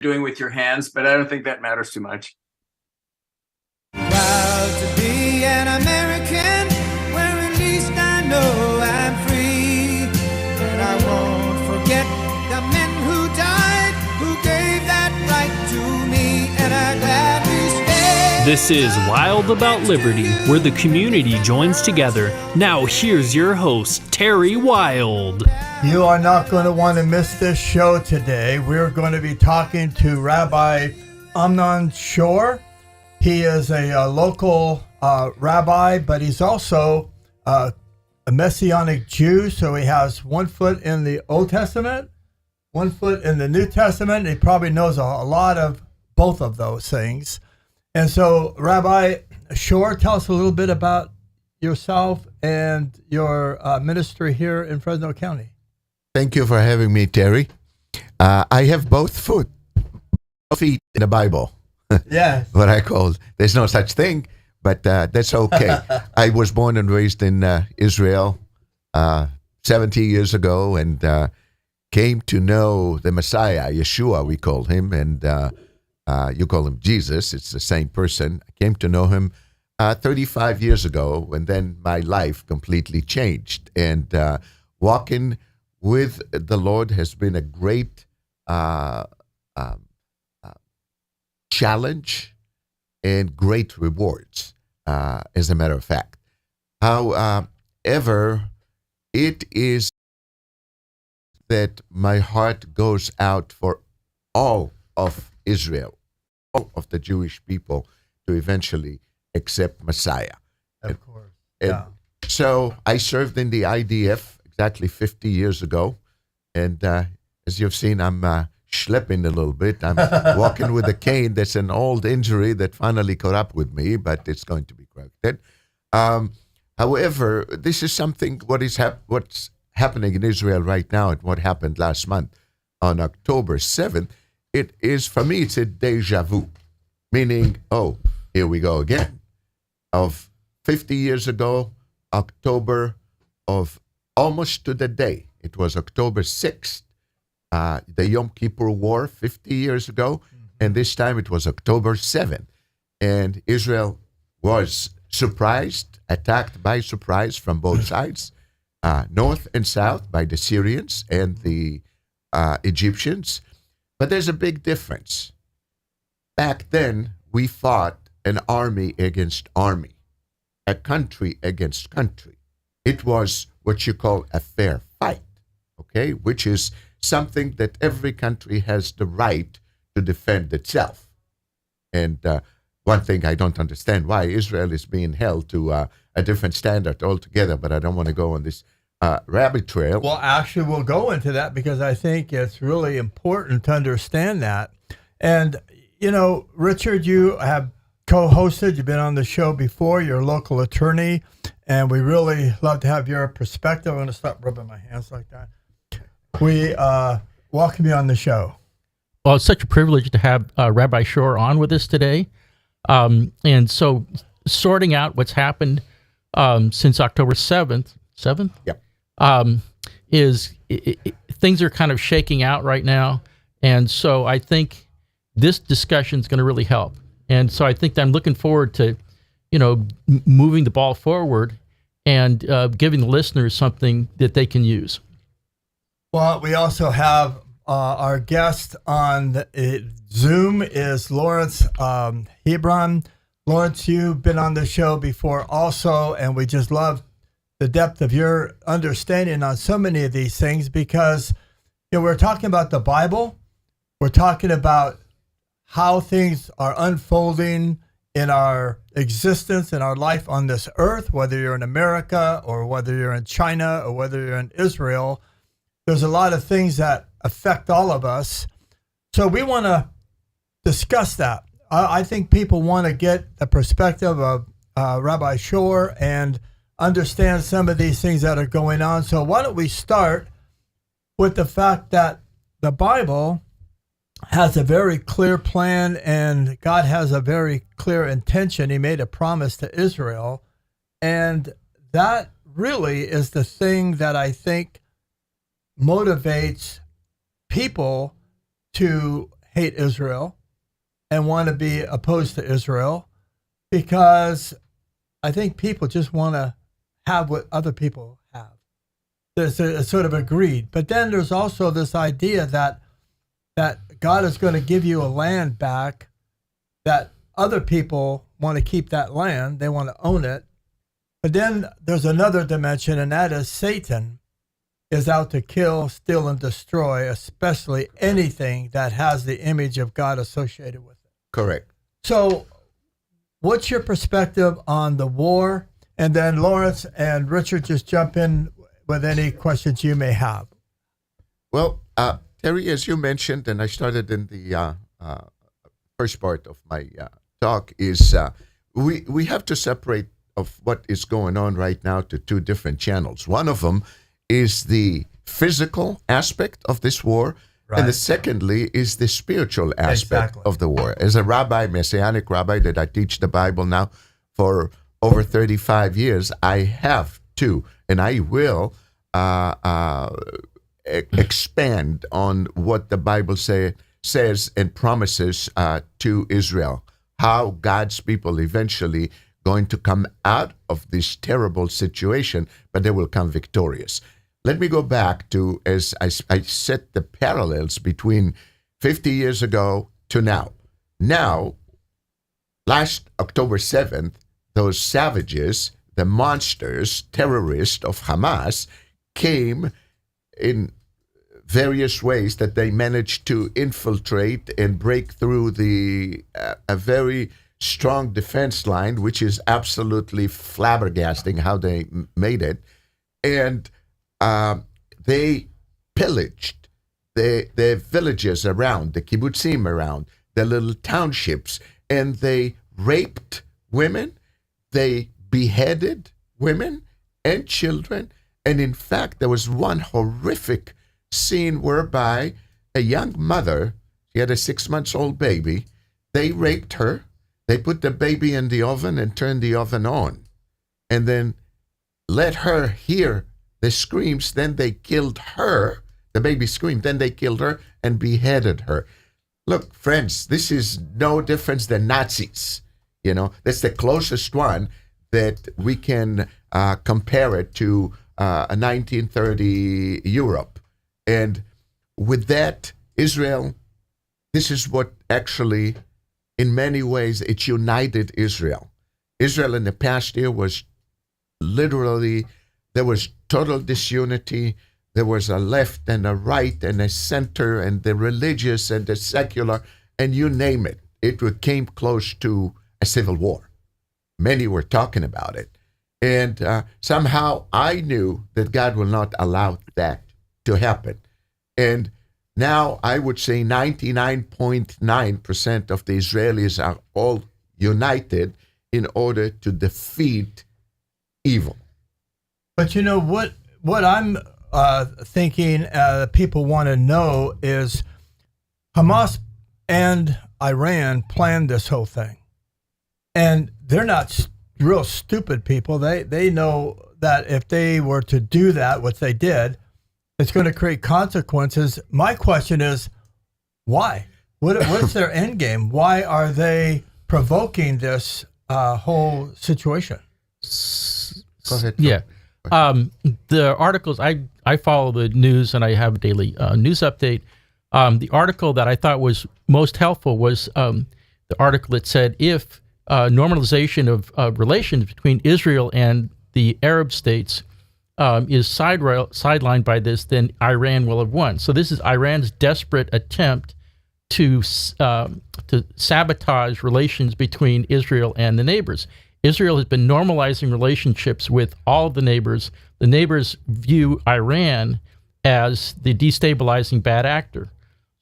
doing with your hands, but I don't think that matters too much. Proud to be an American, where at least I know I'm free. But I won't forget the men who died, who gave that right to me, and I gladly stay. This is Wild About Liberty, where the community joins together. Now here's your host, Terry Wild. You are not going to want to miss this show today. We're going to be talking to Rabbi Amnon Shor. He is a local rabbi, but he's also a Messianic Jew. So he has 1 foot in the Old Testament, 1 foot in the New Testament. He probably knows a lot of both of those things. And so, Rabbi Shor, tell us a little bit about yourself and your ministry here in Fresno County. Thank you for having me, Terry. I have both feet in the Bible. Yes. What I call, there's no such thing, but that's okay. I was born and raised in Israel 70 years ago and came to know the Messiah, Yeshua, we call him, and you call him Jesus. It's the same person. I came to know him 35 years ago, and then my life completely changed. And walking with the Lord has been a great challenge and great rewards, as a matter of fact. However, it is that my heart goes out for all of Israel, all of the Jewish people, to eventually accept Messiah. Of course. And so I served in the IDF exactly 50 years ago, and as you've seen, I'm schlepping a little bit. I'm walking with a cane. That's an old injury that finally caught up with me, but it's going to be corrected. However, this is something what's happening in Israel right now and what happened last month on October 7th. It is, for me, it's a deja vu, meaning, oh, here we go again. Of 50 years ago, October of almost to the day, it was October 6th, the Yom Kippur War 50 years ago, and this time it was October 7th. And Israel was surprised, attacked by surprise from both sides, north and south, by the Syrians and the Egyptians. But there's a big difference. Back then, we fought an army against army, a country against country. It was what you call a fair fight, okay, which is something that every country has the right to defend itself. And one thing I don't understand, why Israel is being held to a different standard altogether, but I don't want to go on this rabbit trail. Well, actually, we'll go into that because I think it's really important to understand that. And, you know, Richard, you have co-hosted, you've been on the show before, you're a local attorney, and we really love to have your perspective. I'm going to stop rubbing my hands like that. We welcome you on the show. Well, it's such a privilege to have Rabbi Shor on with us today. And so sorting out what's happened since October 7th, Yep. Things are kind of shaking out right now. And so I think this discussion is going to really help. And so I think that I'm looking forward to, moving the ball forward and giving the listeners something that they can use. Well, we also have our guest on Zoom is Lawrence Hebron. Lawrence, you've been on the show before also, and we just love the depth of your understanding on so many of these things because we're talking about the Bible. We're talking about how things are unfolding in our existence, in our life on this earth, whether you're in America or whether you're in China or whether you're in Israel. There's a lot of things that affect all of us. So we want to discuss that. I think people want to get the perspective of Rabbi Shor and understand some of these things that are going on. So why don't we start with the fact that the Bible has a very clear plan and God has a very clear intention. He made a promise to Israel. And that really is the thing that I think motivates people to hate Israel and want to be opposed to Israel, because I think people just want to have what other people have. There's a sort of agreed. But then there's also this idea that God is going to give you a land back, that other people want to keep that land. They want to own it. But then there's another dimension, and that is Satan is out to kill, steal, and destroy, especially anything that has the image of God associated with it. Correct. So what's your perspective on the war? And then Lawrence and Richard, just jump in with any questions you may have. Well, Terry, as you mentioned, and I started in the first part of my talk, is we have to separate of what is going on right now to two different channels. One of them is the physical aspect of this war, and the secondly is the spiritual aspect of the war. As a rabbi, messianic rabbi, that I teach the Bible now for over 35 years, I have to, and I will expand on what the Bible says and promises to Israel, how God's people eventually going to come out of this terrible situation, but they will come victorious. Let me go back to, as I set the parallels between 50 years ago to now. Now, last October 7th, those savages, the monsters, terrorists of Hamas, came in various ways that they managed to infiltrate and break through a very strong defense line, which is absolutely flabbergasting how they made it. And they pillaged the villages around, the kibbutzim around, the little townships, and they raped women, they beheaded women and children. And in fact, there was one horrific scene whereby a young mother, she had a 6-month-old baby, they raped her, they put the baby in the oven and turned the oven on, and then let her hear the screams. Then they killed her. The baby screamed. Then they killed her and beheaded her. Look, friends, this is no difference than Nazis. You know, that's the closest one that we can compare it to a 1930 Europe. And with that, Israel, this is what actually, in many ways, it united Israel. Israel in the past year was literally, there was total disunity. There was a left and a right and a center and the religious and the secular, and you name it. It came close to a civil war. Many were talking about it. And somehow I knew that God will not allow that to happen. And now I would say 99.9% of the Israelis are all united in order to defeat evil. But you know what I'm thinking people want to know is Hamas and Iran planned this whole thing. And they're not real stupid people. They know that if they were to do that, what they did, it's going to create consequences. My question is, why? What's their end game? Why are they provoking this whole situation? Go ahead. Yeah. The articles, I follow the news and I have a daily news update. The article that I thought was most helpful was the article that said if normalization of relations between Israel and the Arab states is sidelined by this, then Iran will have won. So this is Iran's desperate attempt to sabotage relations between Israel and the neighbors. Israel has been normalizing relationships with all of the neighbors. The neighbors view Iran as the destabilizing bad actor.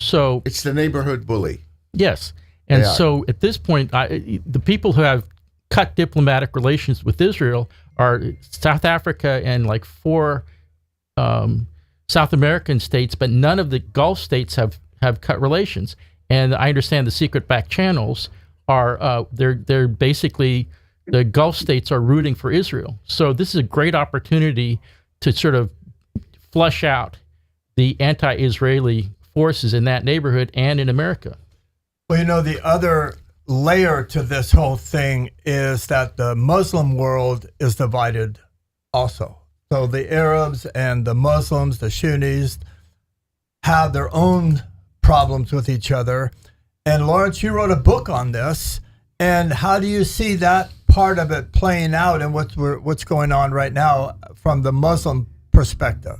So it's the neighborhood bully. Yes. And so at this point, the people who have cut diplomatic relations with Israel are South Africa and like 4 South American states, but none of the Gulf states have cut relations. And I understand the secret back channels are they're basically, the Gulf states are rooting for Israel. So this is a great opportunity to sort of flush out the anti-Israeli forces in that neighborhood and in America. Well, you know, the other layer to this whole thing is that the Muslim world is divided also. So the Arabs and the Muslims, the Sunnis, have their own problems with each other. And Lawrence, you wrote a book on this. And how do you see that part of it playing out and what's going on right now from the Muslim perspective?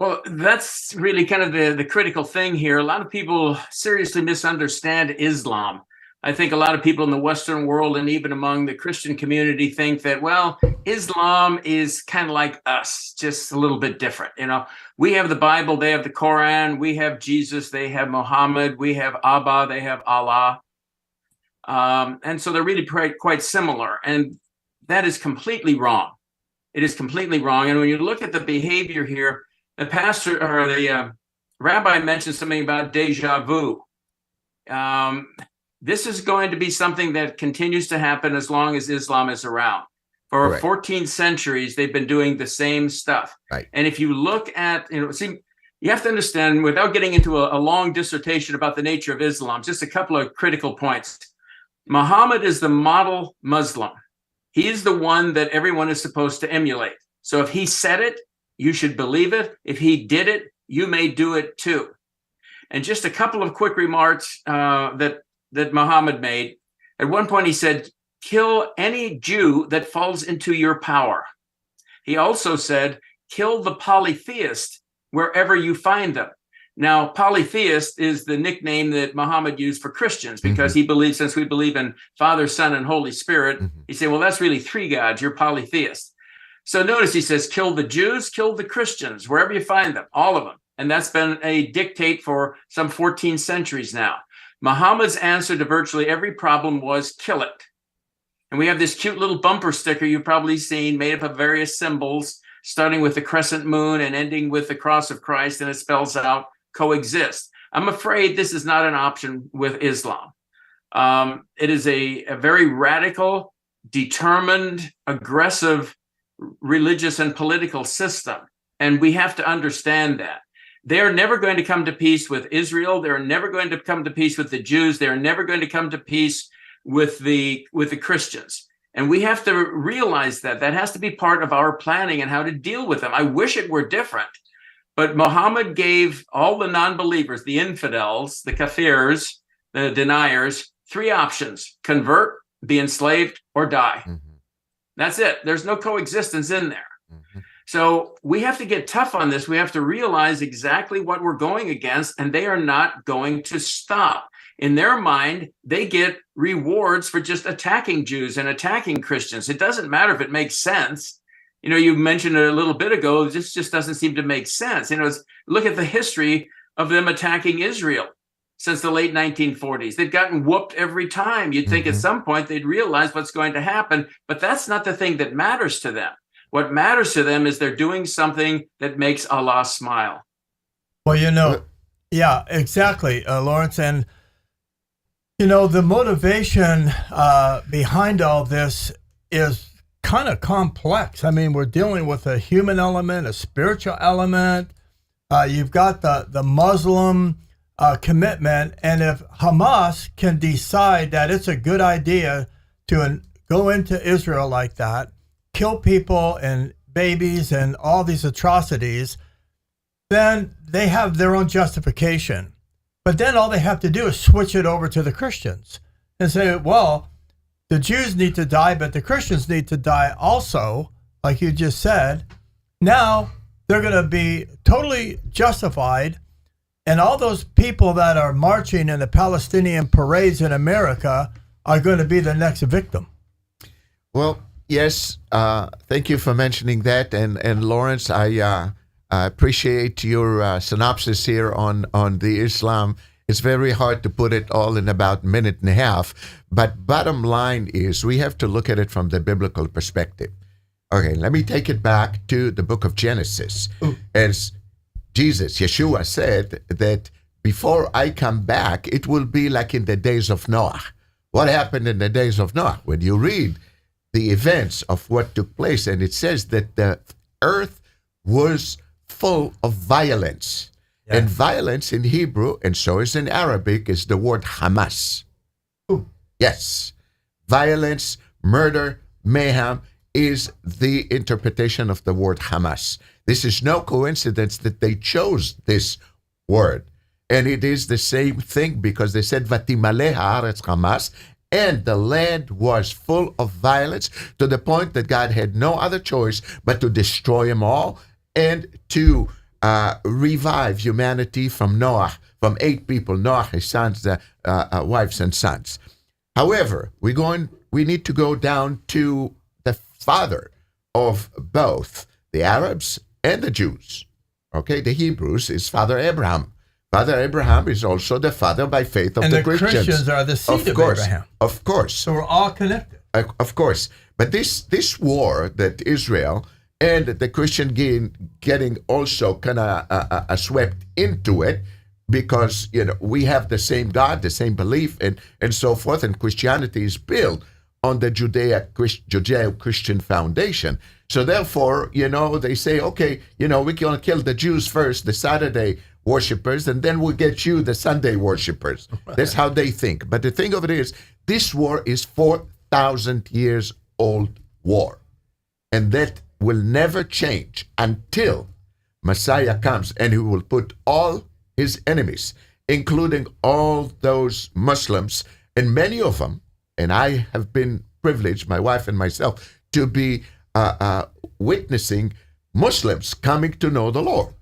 Well, that's really kind of the critical thing here. A lot of people seriously misunderstand Islam. I think a lot of people in the Western world and even among the Christian community think that, well, Islam is kind of like us, just a little bit different. You know, we have the Bible, they have the Quran, we have Jesus, they have Muhammad, we have Abba, they have Allah. And so they're really quite similar. And that is completely wrong. It is completely wrong. And when you look at the behavior here, the pastor or the rabbi mentioned something about deja vu. This is going to be something that continues to happen as long as Islam is around. For Correct. 14 centuries, they've been doing the same stuff. Right. And if you look at, see, you have to understand, without getting into a long dissertation about the nature of Islam, just a couple of critical points. Muhammad is the model Muslim. He is the one that everyone is supposed to emulate. So if he said it, you should believe it. If he did it, you may do it too. And just a couple of quick remarks that Muhammad made. At one point, he said, kill any Jew that falls into your power. He also said, kill the polytheist wherever you find them. Now, polytheist is the nickname that Muhammad used for Christians because he believes, since we believe in Father, Son, and Holy Spirit, he said, well, that's really three gods. You're polytheist. So notice he says, kill the Jews, kill the Christians, wherever you find them, all of them. And that's been a dictate for some 14 centuries now. Muhammad's answer to virtually every problem was kill it. And we have this cute little bumper sticker you've probably seen made up of various symbols, starting with the crescent moon and ending with the cross of Christ, and it spells out coexist. I'm afraid this is not an option with Islam. It is a very radical, determined, aggressive religious and political system. And we have to understand that. They're never going to come to peace with Israel. They're never going to come to peace with the Jews. They're never going to come to peace with the Christians. And we have to realize that has to be part of our planning and how to deal with them. I wish it were different. But Muhammad gave all the non-believers, the infidels, the kafirs, the deniers, three options: convert, be enslaved, or die. That's it. There's no coexistence in there. So we have to get tough on this. We have to realize exactly what we're going against, and they are not going to stop. In their mind, they get rewards for just attacking Jews and attacking Christians. It doesn't matter if it makes sense. You know, you mentioned it a little bit ago, this just doesn't seem to make sense. You know, look at the history of them attacking Israel since the late 1940s. They've gotten whooped every time. You'd think at some point they'd realize what's going to happen, but that's not the thing that matters to them. What matters to them is they're doing something that makes Allah smile. Well, you know, yeah, exactly, Lawrence. And, you know, the motivation behind all this is kind of complex. I mean, we're dealing with a human element, a spiritual element. You've got the Muslim commitment. And if Hamas can decide that it's a good idea to go into Israel like that, kill people and babies and all these atrocities, then they have their own justification. But then all they have to do is switch it over to the Christians and say, well, the Jews need to die, but the Christians need to die also, like you just said. Now they're going to be totally justified. And all those people that are marching in the Palestinian parades in America are going to be the next victim. Well, yes, thank you for mentioning that. And Lawrence, I appreciate your synopsis here on the Islam. It's very hard to put it all in about a minute and a half. But bottom line is we have to look at it from the biblical perspective. Okay, let me take it back to the book of Genesis. As Jesus, Yeshua, said that before I come back, it will be like in the days of Noah. What happened in the days of Noah? When you read the events of what took place, and it says that the earth was full of violence. And violence in Hebrew, and so is in Arabic, is the word Hamas. Ooh. Yes. Violence, murder, mayhem is the interpretation of the word Hamas. This is no coincidence that they chose this word. And it is the same thing because they said, Vatimale haaretz Hamas, and the land was full of violence to the point that God had no other choice but to destroy them all and to revive humanity from Noah, from 8 people, Noah, his sons, wives and sons. However, we need to go down to the father of both the Arabs and the Jews. Okay, the Hebrews is Father Abraham. Father Abraham is also the father by faith of And the the Christians. Christians are the seed of Abraham. Of course. So we're all connected. Of course. But this war that Israel and the Christian getting also kind of swept into it because, we have the same God, the same belief and so forth. And Christianity is built on the Judeo-Christian foundation. So therefore, they say, okay, we're going to kill the Jews first, the Saturday worshippers, and then we'll get you, the Sunday worshippers. That's how they think. But the thing of it is, this war is 4,000 years old war. And that will never change until Messiah comes, and he will put all his enemies, including all those Muslims, and many of them, and I have been privileged, my wife and myself, to be witnessing Muslims coming to know the Lord.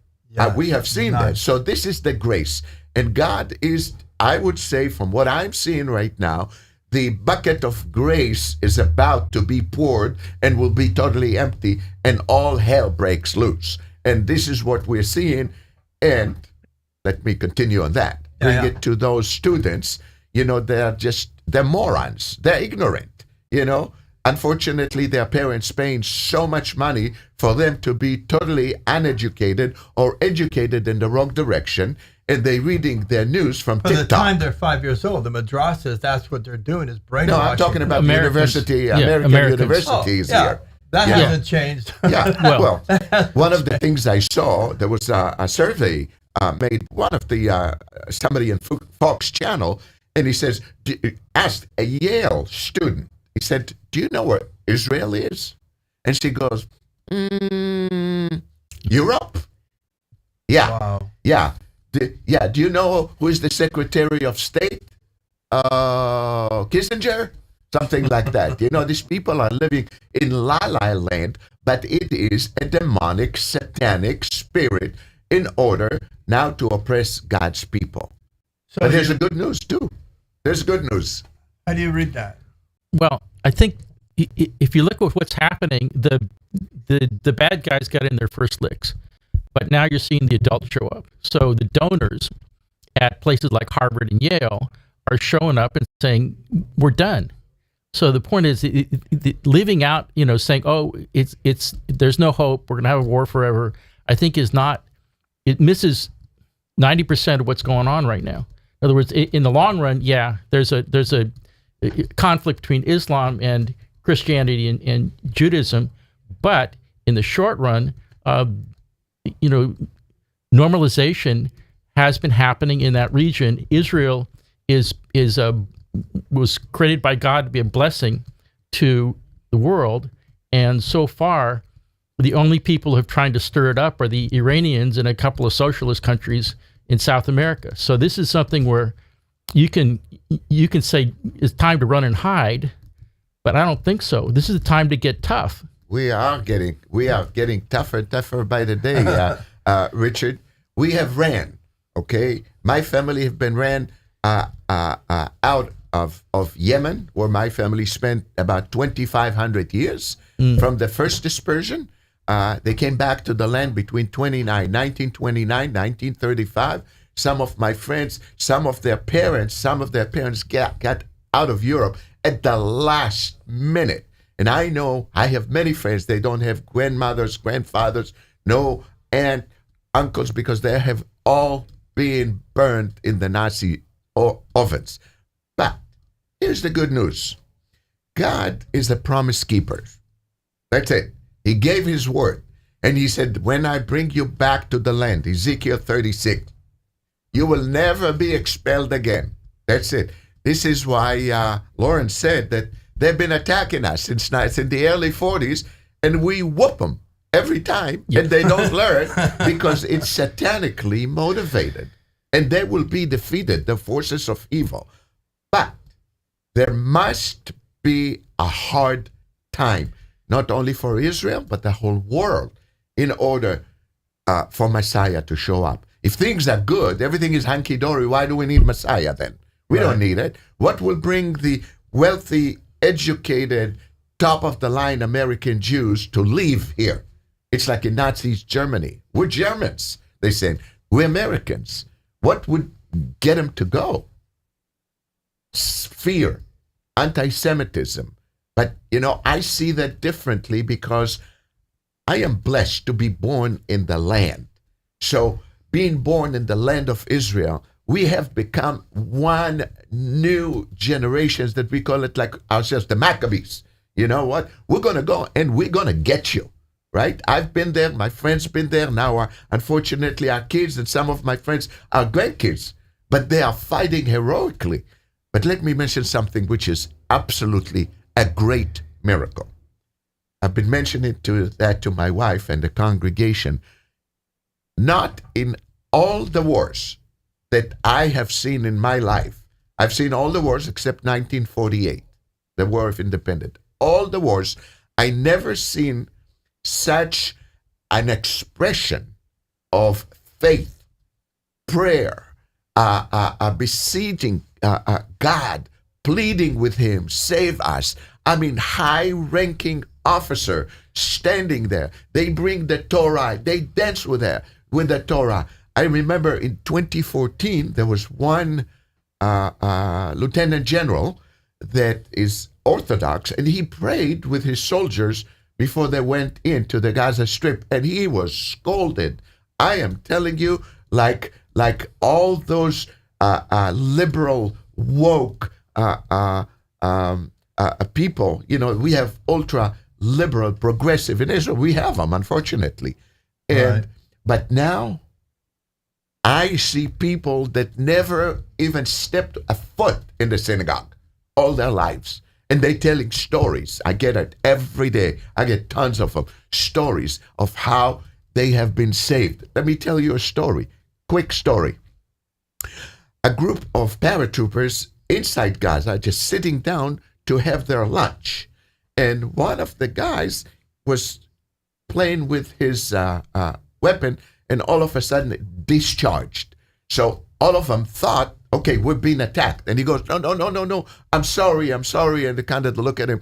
We have seen that. So this is the grace. And God is, I would say, from what I'm seeing right now, the bucket of grace is about to be poured and will be totally empty, and all hell breaks loose. And this is what we're seeing. And let me continue on that. Bring it to those students. They're morons. They're ignorant. Unfortunately, their parents paying so much money for them to be totally uneducated or educated in the wrong direction, and they reading their news from By TikTok. the time they're 5 years old, the madrasas, that's what they're doing is brainwashing. No, I'm talking about Americans. American universities here. That Yeah. hasn't changed. Yeah, Well, one of the things I saw, there was a survey made, one of the, somebody in Fox Channel, and he says, asked a Yale student, he said, do you know where Israel is? And she goes, Europe? Yeah. Wow. Yeah. Do you know who is the Secretary of State? Kissinger? Something like that. These people are living in La La Land, but it is a demonic, satanic spirit in order now to oppress God's people. So But there's a good news, too. There's good news. how do you read that? Well, I think if you look at what's happening, the bad guys got in their first licks, but now you're seeing the adults show up. So the donors at places like Harvard and Yale are showing up and saying, we're done. So the point is, living out, saying, oh, it's there's no hope, we're going to have a war forever, I think it misses 90% of what's going on right now. In other words, in the long run, there's a conflict between Islam and Christianity and Judaism, but in the short run, normalization has been happening in that region. Israel was created by God to be a blessing to the world, and so far, the only people who have tried to stir it up are the Iranians and a couple of socialist countries in South America. So this is something where you can say it's time to run and hide, but I don't think so. This is the time to get tough. We are getting tougher and tougher by the day, Richard. We have ran, okay? My family have been ran out of Yemen, where my family spent about 2,500 years from the first dispersion. They came back to the land between 1929, 1935. Some of my friends, some of their parents got out of Europe at the last minute. And I know I have many friends, they don't have grandmothers, grandfathers, no aunt, uncles, because they have all been burned in the Nazi ovens. But here's the good news. God is a promise keeper. That's it. He gave his word. And he said, when I bring you back to the land, Ezekiel 36, You will never be expelled again. That's it. This is why Lawrence said that they've been attacking us since in the early 40s, and we whoop them every time, and they don't learn because it's satanically motivated. And they will be defeated, the forces of evil. But there must be a hard time, not only for Israel, but the whole world, in order for Messiah to show up. If things are good, everything is hunky-dory, why do we need Messiah then? We don't need it. What will bring the wealthy, educated, top-of-the-line American Jews to leave here? It's like in Nazi Germany. We're Germans, they said. We're Americans. What would get them to go? Fear, anti-Semitism. But, I see that differently because I am blessed to be born in the land. So, being born in the land of Israel, we have become one new generations that we call it like ourselves, the Maccabees. You know what? We're going to go and we're going to get you, right? I've been there. My friends been there. Now, unfortunately, our kids and some of my friends are grandkids, but they are fighting heroically. But let me mention something which is absolutely a great miracle. I've been mentioning that to my wife and the congregation. Not in all the wars that I have seen in my life. I've seen all the wars except 1948, the War of Independence. All the wars, I never seen such an expression of faith, prayer, beseeching God, pleading with him, save us. I mean, high-ranking officer standing there. They bring the Torah. They dance with the Torah. I remember in 2014, there was one lieutenant general that is Orthodox, and he prayed with his soldiers before they went into the Gaza Strip, and he was scolded. I am telling you, like all those liberal, woke people, we have ultra-liberal, progressive in Israel. We have them, unfortunately. But now, I see people that never even stepped a foot in the synagogue all their lives. And they telling stories. I get it every day. I get tons of them. Stories of how they have been saved. Let me tell you a story. Quick story. A group of paratroopers inside Gaza just sitting down to have their lunch. And one of the guys was playing with his weapon, and all of a sudden it discharged. So all of them thought, okay, we're being attacked. And he goes, no, I'm sorry. And they kind of look at him,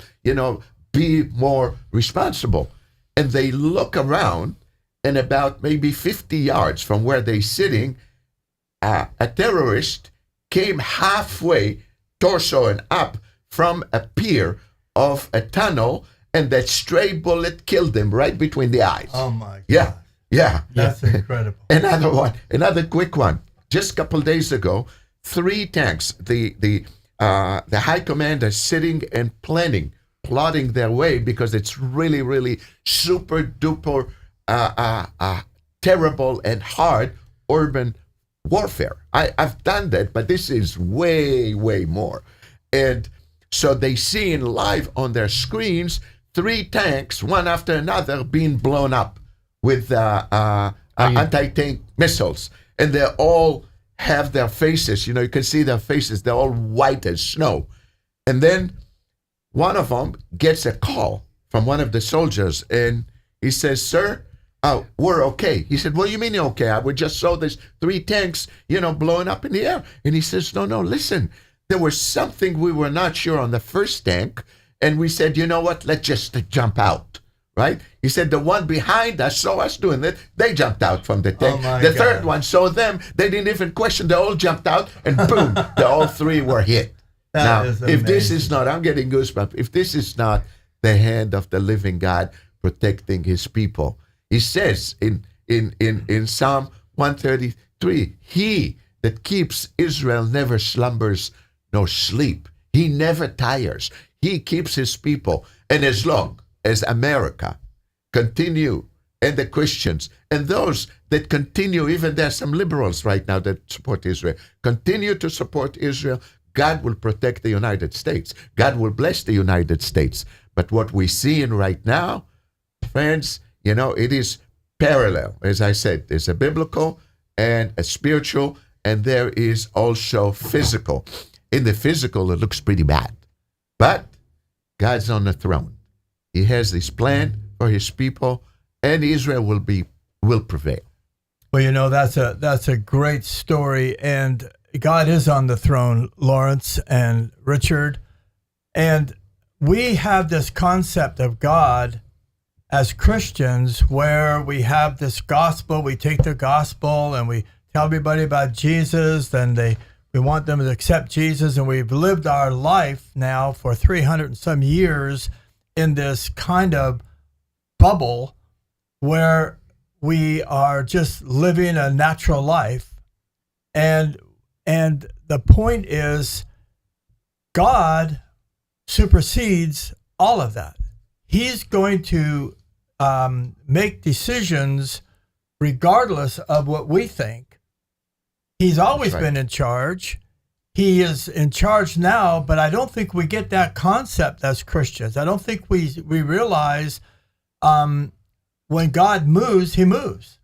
be more responsible. And they look around, and about maybe 50 yards from where they're sitting, a terrorist came halfway, torso and up, from a pier of a tunnel, and that stray bullet killed him right between the eyes. Oh, my God. Yeah. That's incredible. Another quick one. Just a couple days ago, 3 tanks, the high commander sitting and plotting their way because it's really, really super duper terrible and hard urban warfare. I've done that, but this is way, way more. And so they see in live on their screens 3 tanks, one after another, being blown up with anti-tank missiles. And they all have their faces, you can see their faces, they're all white as snow. And then one of them gets a call from one of the soldiers, and he says, sir, we're okay. He said, what do you mean you're okay? We just saw these 3 tanks, blowing up in the air. And he says, no, listen, there was something we were not sure on the first tank, and we said, you know what, let's just jump out. Right? He said the one behind us saw us doing it. They jumped out from the tank. The third one saw them. They didn't even question. They all jumped out, and boom, all 3 were hit. Now, if this is not, I'm getting goosebumps. If this is not the hand of the living God protecting his people, he says in Psalm 133, he that keeps Israel never slumbers nor sleep. He never tires. He keeps his people. And as long as America continue and the Christians and those that continue, even there's some liberals right now that support Israel, continue to support Israel, God will protect the United States. God will bless the United States. But what we're seeing right now, friends, it is parallel. As I said, there's a biblical and a spiritual, and there is also physical. In the physical, it looks pretty bad. But God's on the throne. He has this plan for his people, and Israel will prevail. Well, that's a great story, and God is on the throne, Lawrence and Richard. And we have this concept of God as Christians where we have this gospel, we take the gospel and we tell everybody about Jesus, then we want them to accept Jesus, and we've lived our life now for 300 and some years in this kind of bubble where we are just living a natural life. And the point is, God supersedes all of that. He's going to make decisions regardless of what we think. He's always been in charge. He is in charge now, but I don't think we get that concept as Christians. I don't think we realize when God moves, he moves.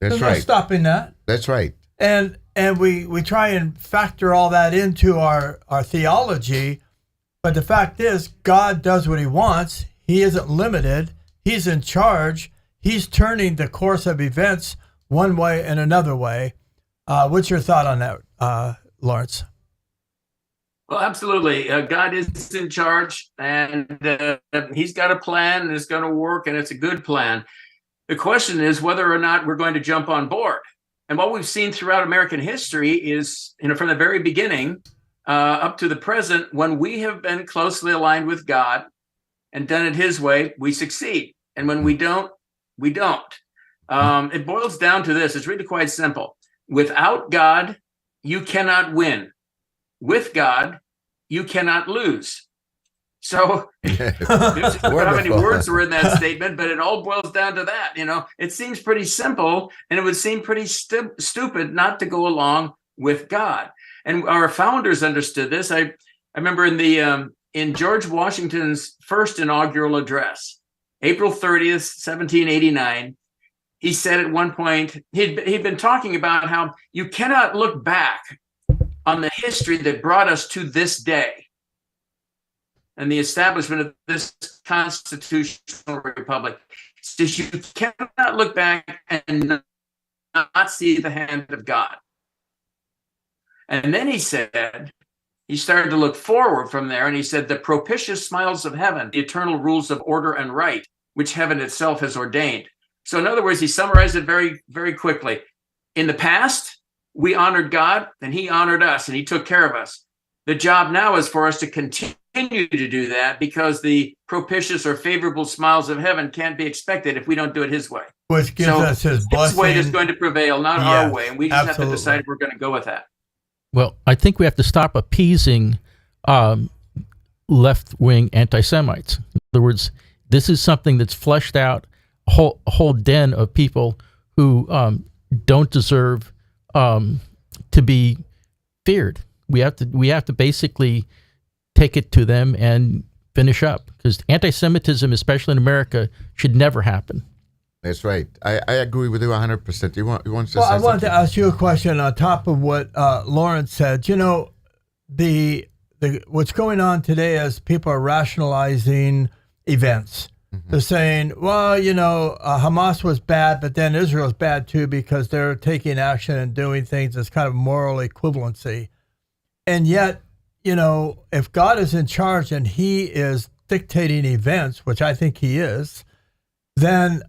There's no stopping that. That's right. And we try and factor all that into our theology, but the fact is, God does what he wants. He isn't limited. He's in charge. He's turning the course of events one way and another way. What's your thought on that, Lawrence? Well, absolutely. God is in charge, and he's got a plan, and it's going to work, and it's a good plan. The question is whether or not we're going to jump on board. And what we've seen throughout American history is, from the very beginning up to the present, when we have been closely aligned with God and done it his way, we succeed. And when we don't, we don't. It boils down to this. It's really quite simple. Without God, you cannot win. With God, you cannot lose. So there's how many words were in that statement, but it all boils down to that. It seems pretty simple, and it would seem pretty stupid not to go along with God. And our founders understood this. I remember in George Washington's first inaugural address, April 30th, 1789, he said at one point, he'd been talking about how you cannot look back on the history that brought us to this day and the establishment of this constitutional republic. So you cannot look back and not see the hand of God. And then he started to look forward from there, and he said, the propitious smiles of heaven, the eternal rules of order and right, which heaven itself has ordained. So in other words, he summarized it very, very quickly. In the past, we honored God, and he honored us, and he took care of us. The job now is for us to continue to do that, because the propitious or favorable smiles of heaven can't be expected if we don't do it his way. Which gives us his blessing. His way is going to prevail, not our way, and we just have to decide if we're going to go with that. Well, I think we have to stop appeasing left-wing anti-Semites. In other words, this is something that's fleshed out, a whole den of people who don't deserve to be feared. We have to basically take it to them and finish up, because anti-Semitism, especially in America, should never happen. That's right. I agree with you 100%. You want to say I wanted something? to ask you a question on top of what Lawrence said. The what's going on today is people are rationalizing events. Mm-hmm. They're saying, well, Hamas was bad, but then Israel's bad too, because they're taking action and doing things as kind of moral equivalency. And yet, if God is in charge and he is dictating events, which I think he is, then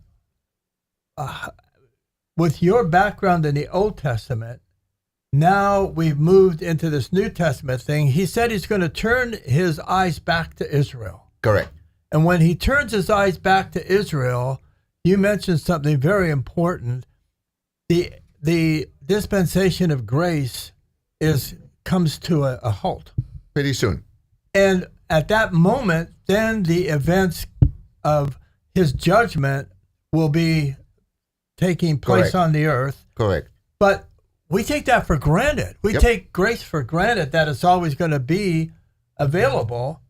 with your background in the Old Testament, now we've moved into this New Testament thing. He said he's going to turn his eyes back to Israel. Correct. And when he turns his eyes back to Israel, you mentioned something very important. The dispensation of grace comes to a halt. Pretty soon. And at that moment, then the events of his judgment will be taking place Correct. on the earth. Correct. But we take that for granted. We Yep. take grace for granted that it's always going to be available,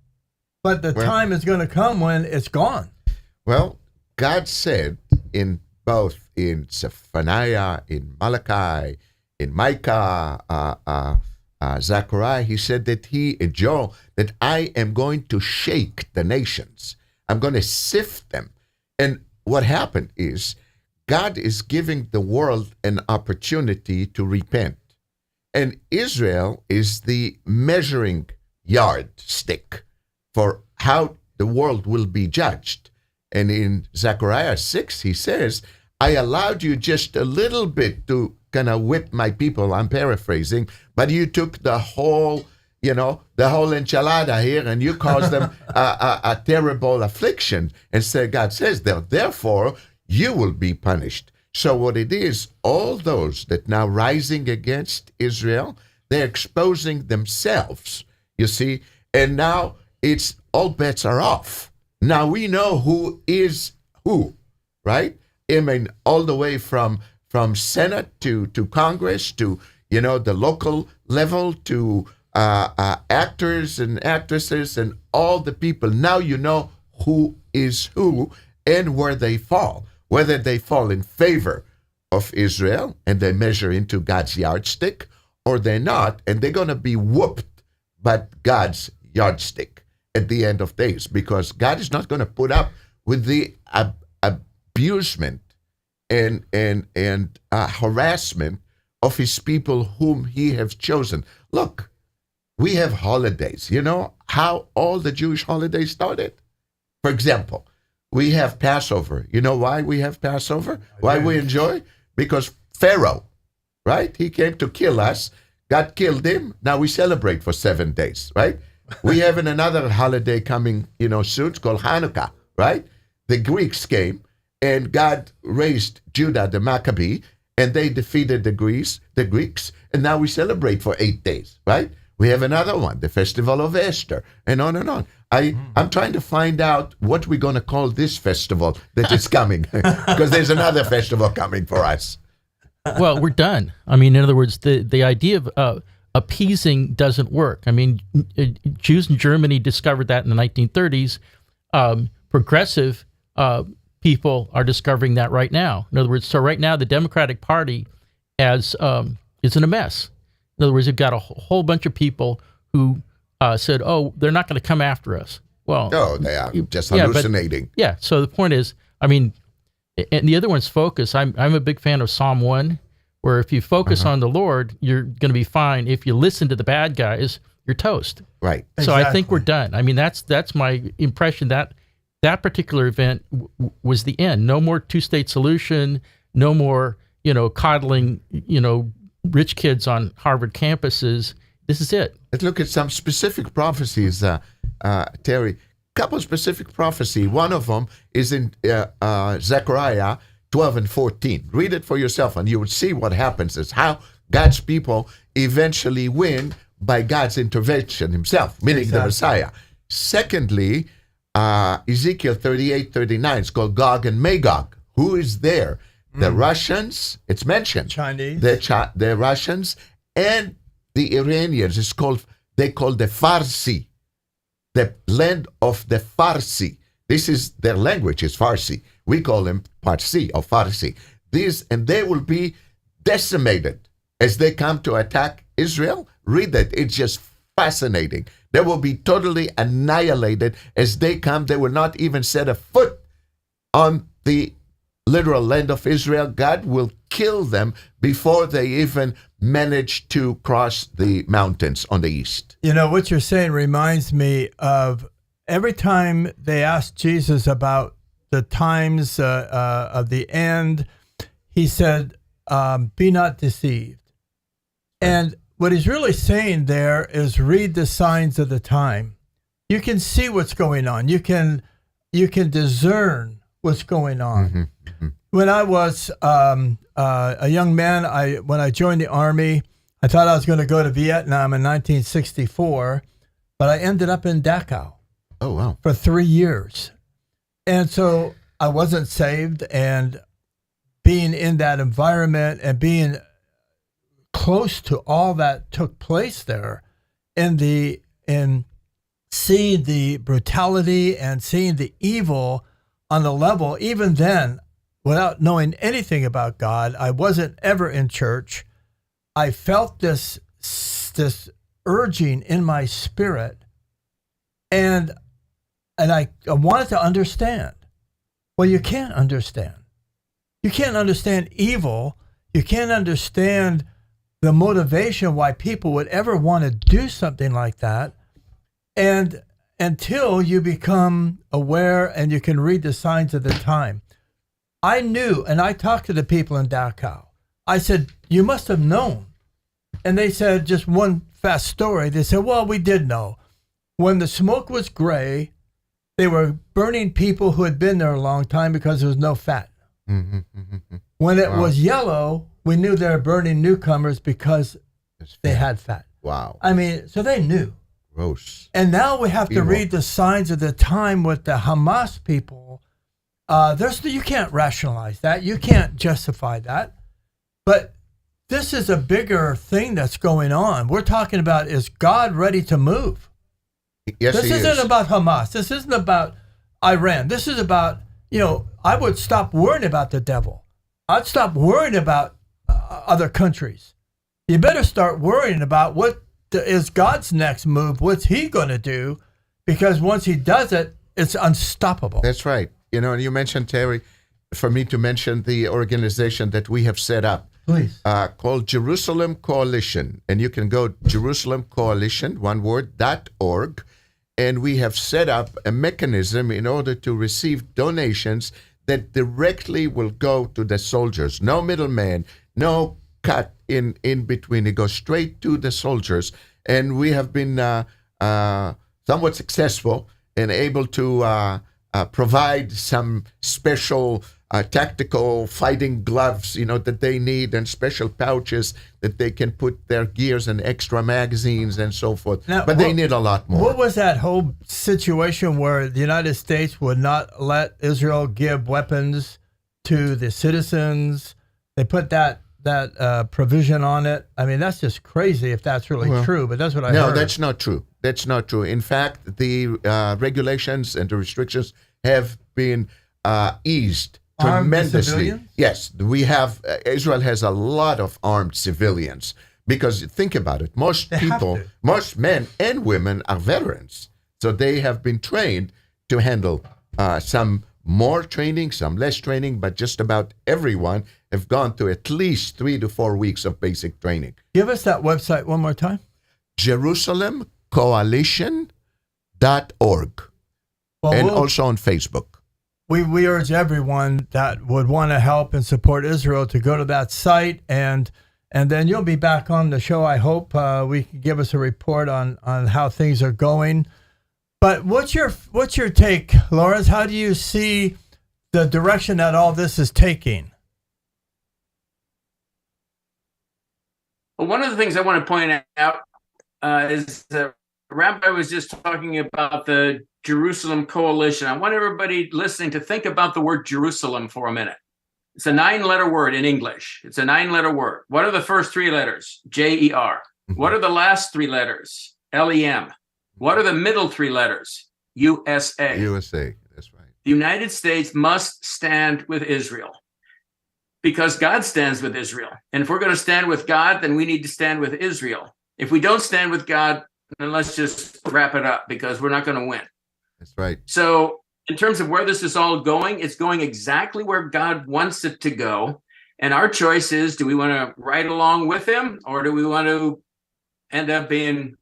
but the Well- time is going to come when it's gone. Well, God said in both in Zephaniah, in Malachi, in Micah, Zechariah, he said that in Joel, that I am going to shake the nations. I'm going to sift them. And what happened is God is giving the world an opportunity to repent. And Israel is the measuring yardstick for how the world will be judged. And in Zechariah 6, he says, I allowed you just a little bit to kind of whip my people. I'm paraphrasing, but you took the whole, the whole enchilada here, and you caused them a terrible affliction. And so God says, therefore, you will be punished. So what it is, all those that now rising against Israel, they're exposing themselves, you see, and now it's all bets are off. Now we know who is who, right? I mean, all the way from Senate to Congress to, the local level to actors and actresses and all the people. Now you know who is who and where they fall, whether they fall in favor of Israel and they measure into God's yardstick, or they're not, and they're going to be whooped by God's yardstick at the end of days, because God is not going to put up with the abusement and harassment of his people whom he has chosen. Look, we have holidays. You know how all the Jewish holidays started? For example, we have Passover. You know why we have Passover? Why we enjoy? Because Pharaoh, right? He came to kill us. God killed him. Now we celebrate for 7 days, right? We have another holiday coming, soon. It's called Hanukkah, right? The Greeks came, and God raised Judah the Maccabee, and they defeated the Greeks, and now we celebrate for 8 days, right? We have another one, the Festival of Esther, and on and on. I'm trying to find out what we're going to call this festival that is coming, because there's another festival coming for us. Well, we're done. I mean, in other words, the idea of appeasing doesn't work. I mean, Jews in Germany discovered that in the 1930s. Progressive people are discovering that right now. In other words, so right now the Democratic Party is in a mess. In other words, you've got a whole bunch of people who said, "Oh, they're not going to come after us." Well, no, they are just hallucinating. Yeah. So the point is, I mean, and the other one's focus. I'm a big fan of Psalm 1, where if you focus on the Lord, you're going to be fine. If you listen to the bad guys, you're toast. Right. So I think we're done. I mean, that's my impression. That particular event was the end. No more two-state solution. No more, coddling, rich kids on Harvard campuses. This is it. Let's look at some specific prophecies, Terry. Couple specific prophecy. One of them is in Zechariah 12 and 14. Read it for yourself, and you will see what happens. Is how God's people eventually win by God's intervention himself, meaning the Messiah. Secondly, Ezekiel 38:39. It's called Gog and Magog. Who is there? The Russians. It's mentioned. Chinese. The Russians and the Iranians. They call the Farsi. The land of the Farsi. This is their language, is Farsi. We call them Parsi or Farsi. And they will be decimated as they come to attack Israel. Read that. It's just fascinating. They will be totally annihilated as they come. They will not even set a foot on the literal land of Israel. God will kill them before they even manage to cross the mountains on the east. What you're saying reminds me of every time they asked Jesus about the times of the end, he said, be not deceived. And what he's really saying there is read the signs of the time. You can see what's going on. You can discern what's going on. Mm-hmm. Mm-hmm. When I was a young man, when I joined the Army, I thought I was going to go to Vietnam in 1964, but I ended up in Dachau. Oh, wow. For 3 years. And so I wasn't saved, and being in that environment and being close to all that took place there, in seeing the brutality and seeing the evil on the level, even then, without knowing anything about God, I wasn't ever in church. I felt this urging in my spirit, and I wanted to understand. Well, you can't understand. You can't understand evil. You can't understand the motivation why people would ever want to do something like that, and until you become aware and you can read the signs of the time. I knew, and I talked to the people in Dachau. I said, you must have known. And they said, just one fast story. They said, well, we did know. When the smoke was gray, they were burning people who had been there a long time because there was no fat. When it was yellow, we knew they were burning newcomers because they had fat. Wow. I mean, so they knew. Gross. And now we have to Evil. read the signs of the time with the Hamas people. You can't rationalize that. You can't justify that. But this is a bigger thing that's going on. We're talking about, is God ready to move? Yes, This he isn't is. about Hamas. This isn't about Iran. This is about, I would stop worrying about the devil. I'd stop worrying about other countries. You better start worrying about what is God's next move. What's he going to do? Because once he does it, it's unstoppable. That's right. And you mentioned, Terry, for me to mention the organization that we have set up. Please. Called Jerusalem Coalition. And you can go Jerusalem Coalition, one word, .org. And we have set up a mechanism in order to receive donations that directly will go to the soldiers. No middleman, no cut in between. It goes straight to the soldiers. And we have been somewhat successful and able to provide some special tactical fighting gloves, that they need, and special pouches that they can put their gears and extra magazines and so forth. Now, but they need a lot more. What was that whole situation where the United States would not let Israel give weapons to the citizens? They put that provision on it. I mean, that's just crazy if that's really true, but that's what I heard. No, that's not true. That's not true. In fact, the regulations and the restrictions have been eased Armed tremendously. civilians? Yes, we have. Israel has a lot of armed civilians because think about it. Most They have people, to. most men and women are veterans, so they have been trained to handle some more training, some less training, but just about everyone have gone through at least 3 to 4 weeks of basic training. Give us that website one more time. JerusalemCoalition.org. Well, And also on Facebook. we urge everyone that would want to help and support Israel to go to that site, and then you'll be back on the show. I hope we can give us a report on how things are going. But what's your take, Lawrence? How do you see the direction that all this is taking? Well, one of the things I want to point out is that Rabbi was just talking about the Jerusalem Coalition. I want everybody listening to think about the word Jerusalem for a minute. It's a 9-letter word in English. It's a 9-letter word. What are the first 3 letters? J-E-R. What are the last 3 letters? L-E-M. What are the middle 3 letters? U-S-A. USA, that's right. The United States must stand with Israel because God stands with Israel. And if we're going to stand with God, then we need to stand with Israel. If we don't stand with God, then let's just wrap it up because we're not going to win. That's right. So in terms of where this is all going, it's going exactly where God wants it to go. And our choice is, do we want to ride along with him, or do we want to end up being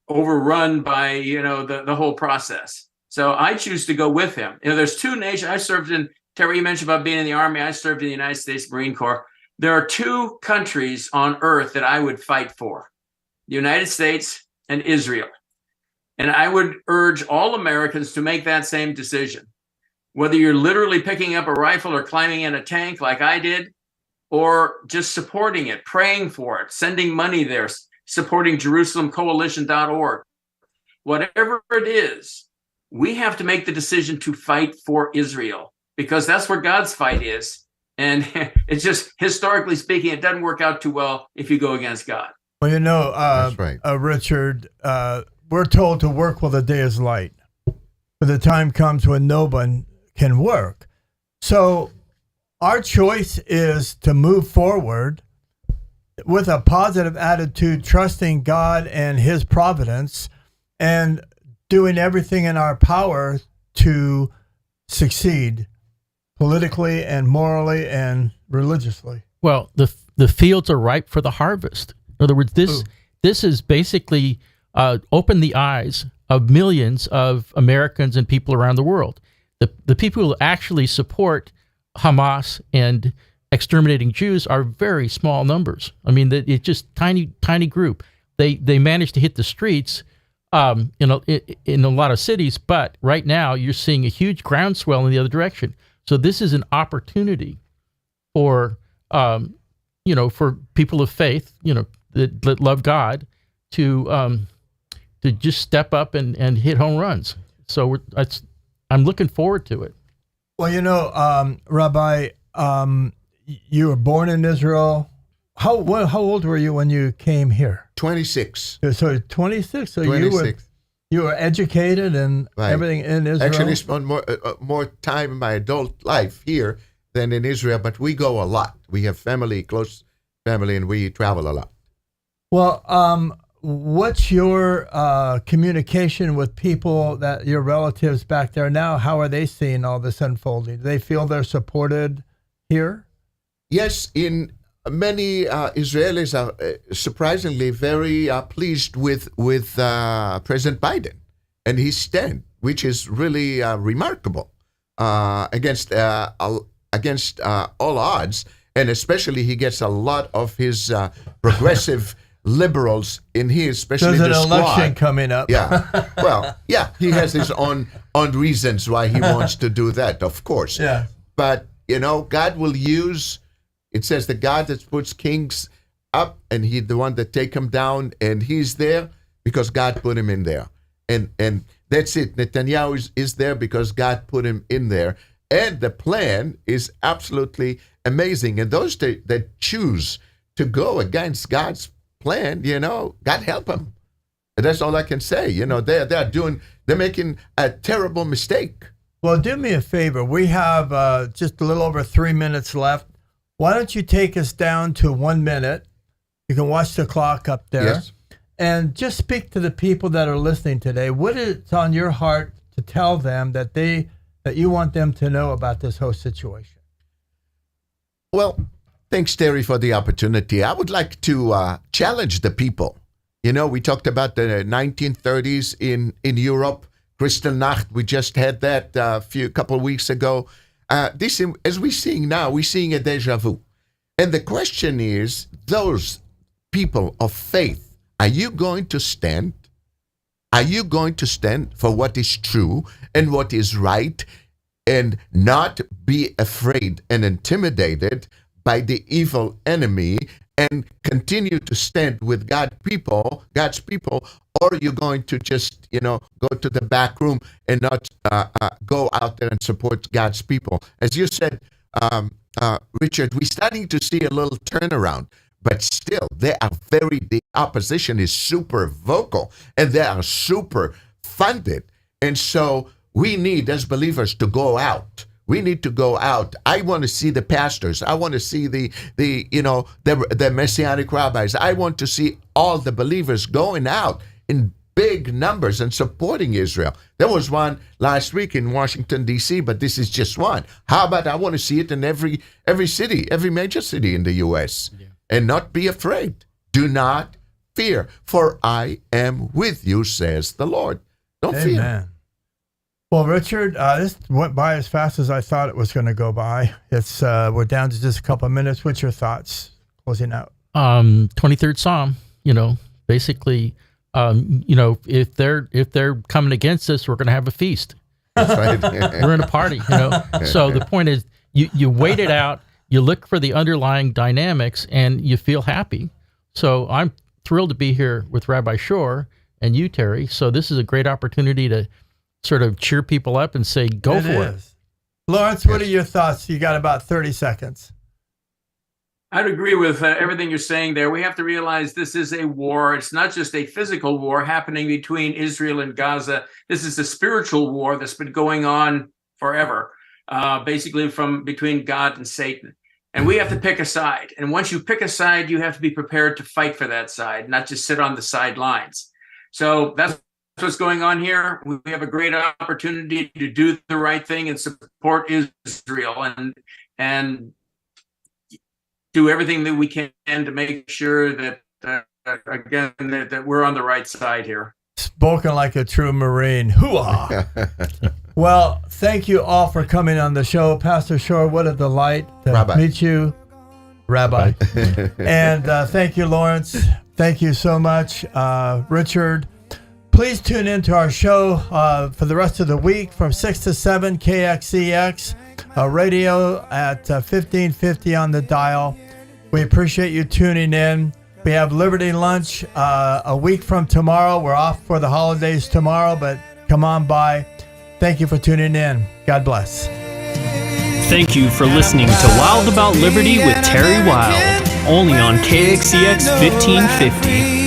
overrun by, the whole process? So I choose to go with him. There's 2 nations. I served in, Terry, you mentioned about being in the Army. I served in the United States Marine Corps. There are 2 countries on earth that I would fight for, the United States and Israel. And I would urge all Americans to make that same decision. Whether you're literally picking up a rifle or climbing in a tank like I did, or just supporting it, praying for it, sending money there, supporting JerusalemCoalition.org. Whatever it is, we have to make the decision to fight for Israel. because that's where God's fight is. And it's just, historically speaking, it doesn't work out too well if you go against God. Well, That's right. Richard, we're told to work while the day is light. But the time comes when no one can work. So our choice is to move forward with a positive attitude, trusting God and his providence, and doing everything in our power to succeed politically and morally and religiously. Well, the fields are ripe for the harvest. In other words, this is basically opened the eyes of millions of Americans and people around the world. The people who actually support Hamas and exterminating Jews are very small numbers. I mean, it's just tiny group. They managed to hit the streets in a lot of cities, but right now you're seeing a huge groundswell in the other direction. So this is an opportunity for for people of faith, that love God, to just step up and hit home runs. So I'm looking forward to it. Well, Rabbi, you were born in Israel. How old were you when you came here? 26. So 26. So 26. you were educated and Right. everything in Israel. Actually, spent more time in my adult life here than in Israel, but we go a lot. We have close family, and we travel a lot. Well, what's your communication with people, that your relatives back there now? How are they seeing all this unfolding? Do they feel they're supported here? Yes, in many Israelis are surprisingly very pleased with President Biden and his stand, which is really remarkable against all odds, and especially he gets a lot of his progressive liberals in his, especially There's the an squad. election coming up. Yeah, well, yeah, he has his own reasons why he wants to do that, of course. Yeah. But God will use. It says the God that puts kings up, and he the one that take him down, and he's there because God put him in there, and that's it. Netanyahu is there because God put him in there, and the plan is absolutely amazing. And those that choose to go against God's plan, God help them. And that's all I can say. They're making a terrible mistake. Well, do me a favor. We have just a little over 3 minutes left. Why don't you take us down to 1 minute? You can watch the clock up there. Yes. And just speak to the people that are listening today. What is on your heart to tell them that you want them to know about this whole situation? Well, thanks, Terry, for the opportunity. I would like to challenge the people. We talked about the 1930s in Europe. Kristallnacht, we just had that a couple of weeks ago. This, as we're seeing now, we're seeing a deja vu. And the question is, those people of faith, are you going to stand? Are you going to stand for what is true and what is right, and not be afraid and intimidated by the evil enemy, and continue to stand with God's people, or are you going to just, go to the back room and not go out there and support God's people? As you said, Richard, we're starting to see a little turnaround, but still, the opposition is super vocal, and they are super funded. And so we need, as believers, to go out. We need to go out. I want to see the pastors. I want to see the Messianic rabbis. I want to see all the believers going out in big numbers and supporting Israel. There was one last week in Washington, D.C., but this is just one. How about I want to see it in every city, every major city in the U.S., and not be afraid. Do not fear, for I am with you, says the Lord. Don't fear. Amen. Well, Richard, this went by as fast as I thought it was going to go by. It's we're down to just a couple of minutes. What's your thoughts closing out? 23rd Psalm, basically, if they're coming against us, we're going to have a feast. That's right. We're in a party, So the point is, you wait it out, you look for the underlying dynamics, and you feel happy. So I'm thrilled to be here with Rabbi Shore and you, Terry. So this is a great opportunity to sort of cheer people up and say, go for it. Lawrence, what are your thoughts? You got about 30 seconds. I'd agree with everything you're saying there. We have to realize this is a war. It's not just a physical war happening between Israel and Gaza. This is a spiritual war that's been going on forever, basically from between God and Satan. And we have to pick a side. And once you pick a side, you have to be prepared to fight for that side, not just sit on the sidelines. So that's what's going on here. We have a great opportunity to do the right thing and support Israel and do everything that we can to make sure that, again, that we're on the right side here. Spoken like a true Marine. Hoo-ah! Well, thank you all for coming on the show. Pastor Shore, what a delight to meet you. Rabbi. And thank you, Lawrence. Thank you so much, Richard. Please tune into our show for the rest of the week from 6 to 7, KXCX radio at 1550 on the dial. We appreciate you tuning in. We have Liberty Lunch a week from tomorrow. We're off for the holidays tomorrow, but come on by. Thank you for tuning in. God bless. Thank you for listening to Wild About Liberty with Terry Wild, only on KXCX 1550.